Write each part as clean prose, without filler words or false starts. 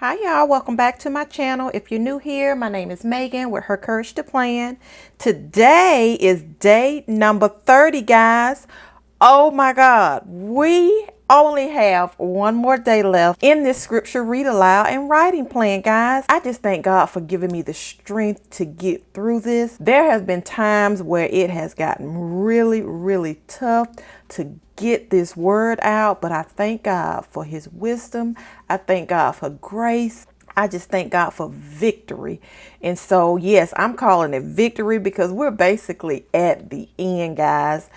Hi y'all, welcome back to my channel. If you're new here, my name is Megan with Her Courage to Plan. Today is day number 30, guys. Oh my God, we only have one more day left in this scripture read aloud and writing plan, guys. I just thank God for giving me the strength to get through this. There has been times where it has gotten really tough to get this word out, but I thank God for his wisdom. I thank God for grace. I just thank God for victory. And so, yes, I'm calling it victory because we're basically at the end, guys.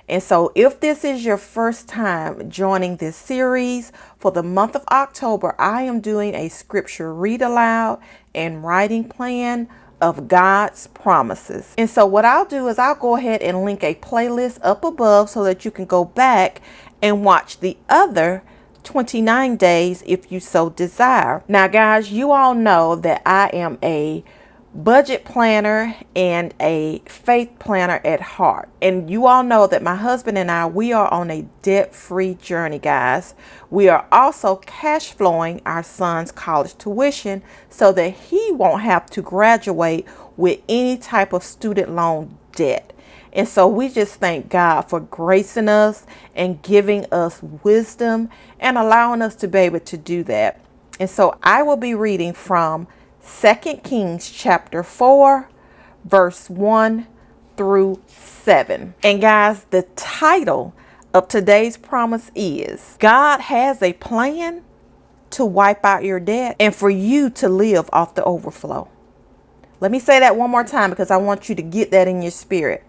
And so if this is your first time joining this series for the month of October, I am doing a scripture read aloud and writing plan of God's promises. And so what I'll do is I'll go ahead and link a playlist up above so that you can go back and watch the other 29 days if you so desire. Now, guys, you all know that I am a budget planner and a faith planner at heart. And you all know that my husband and I, we are on a debt-free journey, guys. We are also cash flowing our son's college tuition so that he won't have to graduate with any type of student loan debt. And so we just thank God for gracing us and giving us wisdom and allowing us to be able to do that. And so I will be reading from 2 Kings chapter 4, verse 1 through 7. And guys, the title of today's promise is God has a plan to wipe out your debt and for you to live off the overflow. Let me say that one more time because I want you to get that in your spirit.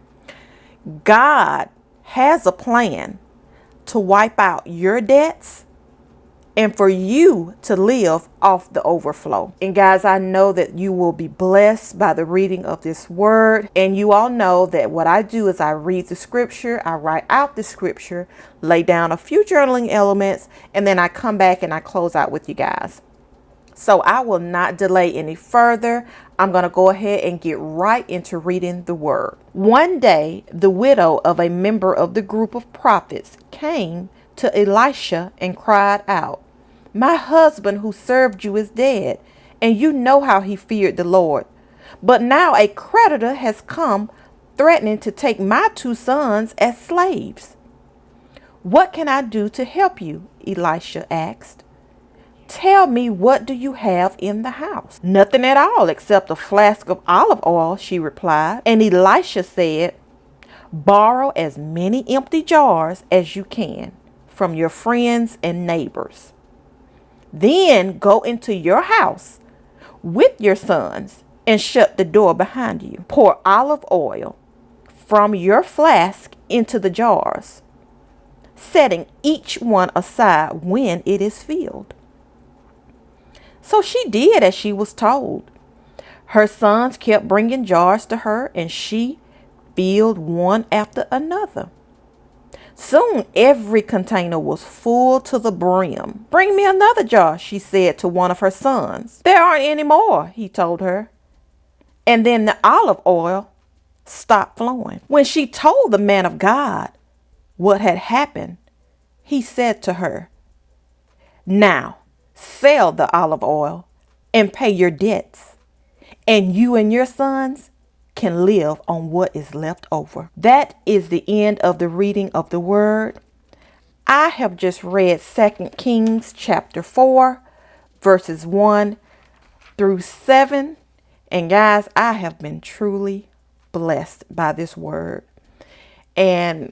God has a plan to wipe out your debts and for you to live off the overflow. And guys, I know that you will be blessed by the reading of this word. And you all know that what I do is I read the scripture, I write out the scripture, lay down a few journaling elements, and then I come back and I close out with you guys. So I will not delay any further. I'm going to go ahead and get right into reading the word. One day, the widow of a member of the group of prophets came to Elisha and cried out, "My husband who served you is dead, and you know how he feared the Lord. But now a creditor has come threatening to take my 2 sons as slaves." "What can I do to help you?" Elisha asked. "Tell me, what do you have in the house?" "Nothing at all except a flask of olive oil," she replied. And Elisha said, "Borrow as many empty jars as you can from your friends and neighbors. Then go into your house with your sons and shut the door behind you. Pour olive oil from your flask into the jars, setting each one aside when it is filled." So she did as she was told. Her sons kept bringing jars to her, and she filled one after another. Soon every container was full to the brim. "Bring me another jar," she said to one of her sons. "There aren't any more," he told her. And then the olive oil stopped flowing. When she told the man of God what had happened, he said to her, "Now sell the olive oil and pay your debts, and you and your sons can live on what is left over." That is the end of the reading of the word. I have just read 2 Kings chapter 4, verses 1 through 7. And guys, I have been truly blessed by this word. And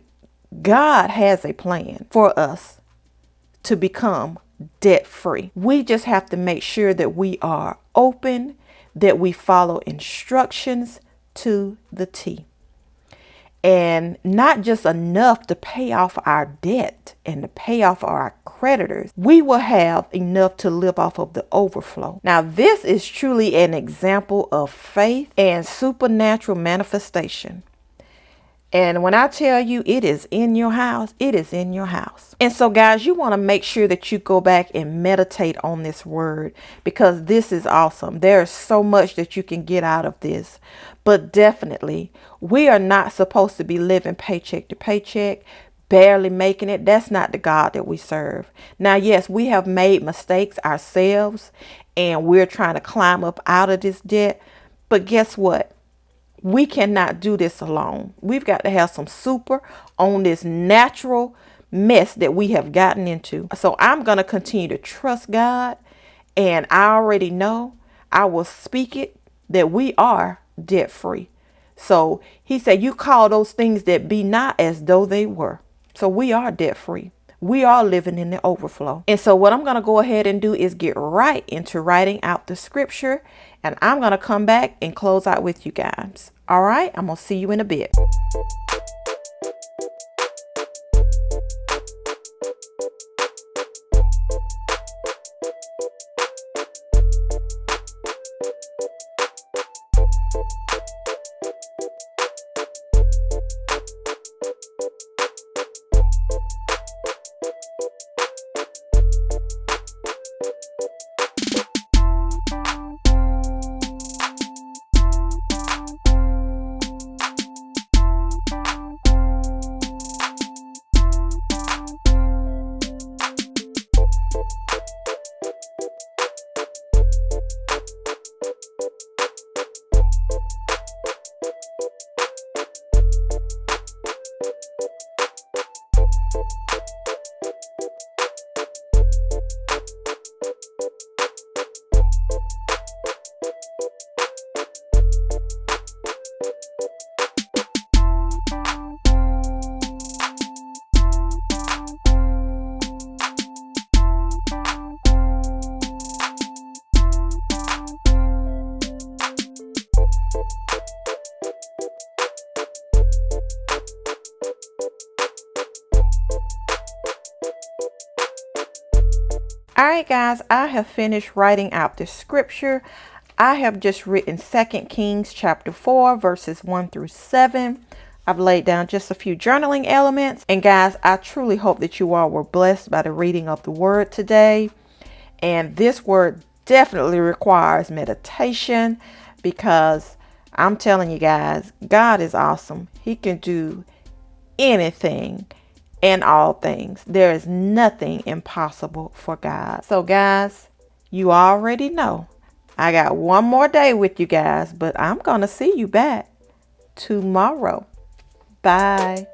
God has a plan for us to become debt free. We just have to make sure that we are open, that we follow instructions to the T. And not just enough to pay off our debt and to pay off our creditors. We will have enough to live off of the overflow. Now, this is truly an example of faith and supernatural manifestation. And when I tell you it is in your house, it is in your house. And so, guys, you want to make sure that you go back and meditate on this word because this is awesome. There's so much that you can get out of this. But definitely, we are not supposed to be living paycheck to paycheck, barely making it. That's not the God that we serve. Now, yes, we have made mistakes ourselves and we're trying to climb up out of this debt. But guess what? We cannot do this alone. We've got to have some super on this natural mess that we have gotten into. So I'm going to continue to trust God. And I already know I will speak it that we are debt free. So he said, you call those things that be not as though they were. So we are debt free. We are living in the overflow. And so what I'm going to go ahead and do is get right into writing out the scripture. And I'm going to come back and close out with you guys. All right. I'm going to see you in a bit. All right, guys, I have finished writing out the scripture. I have just written 2 Kings chapter 4, verses 1 through 7. I've laid down just a few journaling elements. And guys, I truly hope that you all were blessed by the reading of the word today. And this word definitely requires meditation because I'm telling you guys, God is awesome. He can do anything and all things. There is nothing impossible for God. So guys, you already know I got one more day with you guys, but I'm going to see you back tomorrow. Bye.